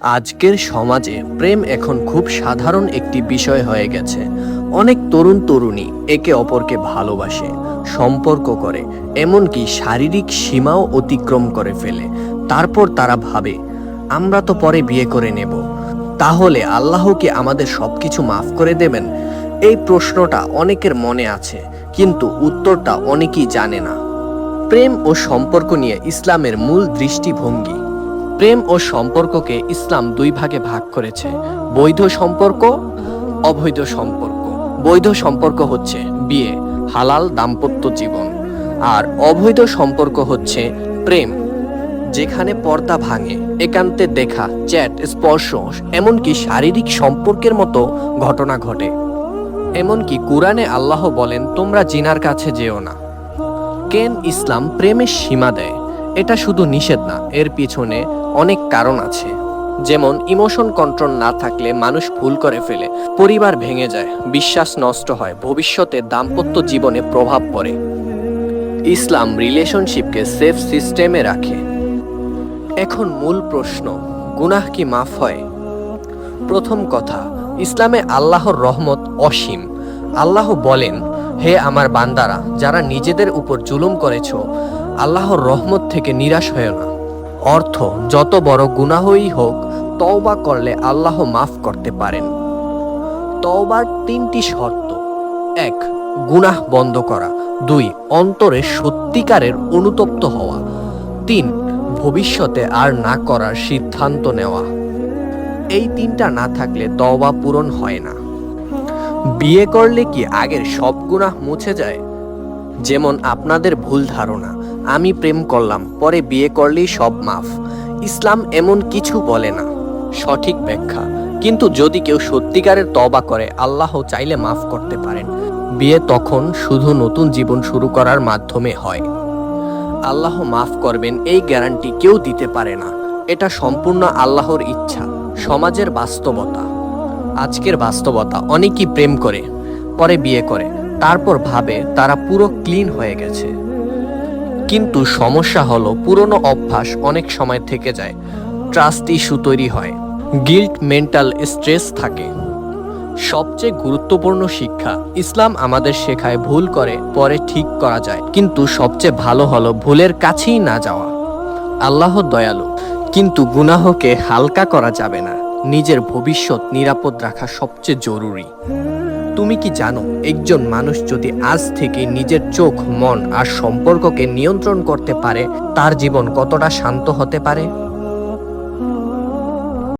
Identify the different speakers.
Speaker 1: আজকের সমাজে প্রেম এখন খুব সাধারণ একটি বিষয় হয়ে গেছে। অনেক তরুণ তরুণী একে অপরকে ভালোবাসে, সম্পর্ক করে, এমনকি শারীরিক সীমাও অতিক্রম করে ফেলে। তারপর তারা ভাবে, আমরা তো পরে বিয়ে করে নেব, তাহলে আল্লাহ কি আমাদের সবকিছু মাফ করে দেবেন? এই প্রশ্নটা অনেকের মনে আছে, কিন্তু উত্তরটা অনেকেই জানে না। প্রেম ও সম্পর্ক নিয়ে ইসলামের মূল দৃষ্টিভঙ্গি। প্রেম ও সম্পর্ককে ইসলাম দুই ভাগে ভাগ করেছে: বৈধ সম্পর্ক, অবৈধ সম্পর্ক। বৈধ সম্পর্ক হচ্ছে বিয়ে, হালাল দাম্পত্য জীবন। আর অবৈধ সম্পর্ক হচ্ছে প্রেম, যেখানে পর্দা ভাঙে, একান্তে দেখা, চ্যাট, স্পর্শ, এমনকি শারীরিক সম্পর্কের মতো ঘটনা ঘটে। এমনকি কুরআনে আল্লাহ বলেন, তোমরা জিনার কাছে যেও না। কেন ইসলাম প্রেমের সীমা দেয়? এটা শুধু নিষেধ না, এর পিছনে অনেক কারণ আছে। যেমন ইমোশন কন্ট্রোল না থাকলে মানুষ ভুল করে ফেলে, পরিবার ভেঙে যায়, বিশ্বাস নষ্ট হয়, ভবিষ্যতে দাম্পত্য জীবনে প্রভাব পড়ে। ইসলাম রিলেশনশিপকে সেফ সিস্টেমে রাখে। এখন মূল প্রশ্ন, গুনাহ কি মাফ হয়? প্রথম কথা, ইসলামে আল্লাহর রহমত অসীম। আল্লাহ বলেন, হে আমার বান্দারা, যারা নিজেদের উপর জুলুম করেছ, আল্লাহর রহমত থেকে নিরাশ হয়েও না। অর্থ, যত বড় গুনাহই হোক, তওবা করলে আল্লাহ মাফ করতে পারেন। তওবার 3টি শর্ত: 1. গুনাহ বন্ধ করা। 2. অন্তরে সত্যিকারের অনুতপ্ত হওয়া। 3. ভবিষ্যতে আর না করার সিদ্ধান্ত নেওয়া। এই 3টা না থাকলে তওবা পূরণ হয় না। বিয়ে করলে কি আগের সব গুনাহ মুছে যায়? যেমন আপনাদের ভুল ধারণা, আমি প্রেম করলাম, পরে বিয়ে করলেই সব মাফ। ইসলাম এমন কিছু বলে না। সঠিক ব্যাখ্যা: কিন্তু যদি কেউ সত্যিকারের তওবা করে, আল্লাহ চাইলে মাফ করতে পারেন। বিয়ে তখন শুধু নতুন জীবন শুরু করার মাধ্যমে হয়। আল্লাহ মাফ করবেন এই গ্যারান্টি কেউ দিতে পারে না। এটা সম্পূর্ণ আল্লাহর ইচ্ছা। সমাজের বাস্তবতা। আজকের বাস্তবতা, অনেকেই প্রেম করে, পরে বিয়ে করে, তারপর ভাবে তারা পুরো ক্লিন হয়ে গেছে। কিন্তু সমস্যা হলো, পুরনো অভ্যাস অনেক সময় থেকে যায়, ট্রাস্ট ইস্যু তৈরি হয়, গিল্ট, মেন্টাল স্ট্রেস থাকে। সবচেয়ে গুরুত্বপূর্ণ শিক্ষা, ইসলাম আমাদের শেখায় ভুল করে পরে ঠিক করা যায়, কিন্তু সবচেয়ে ভালো হলো ভুলের কাছেই না যাওয়া। আল্লাহ দয়ালু, কিন্তু গুনাহকে হালকা করা যাবে না। নিজের ভবিষ্যৎ নিরাপদ রাখা সবচেয়ে জরুরি। তুমি কি জানো, একজন মানুষ যদি আজ থেকে নিজের চোখ, মন আর সম্পর্ককে নিয়ন্ত্রণ করতে পারে, তার জীবন কতটা শান্ত হতে পারে?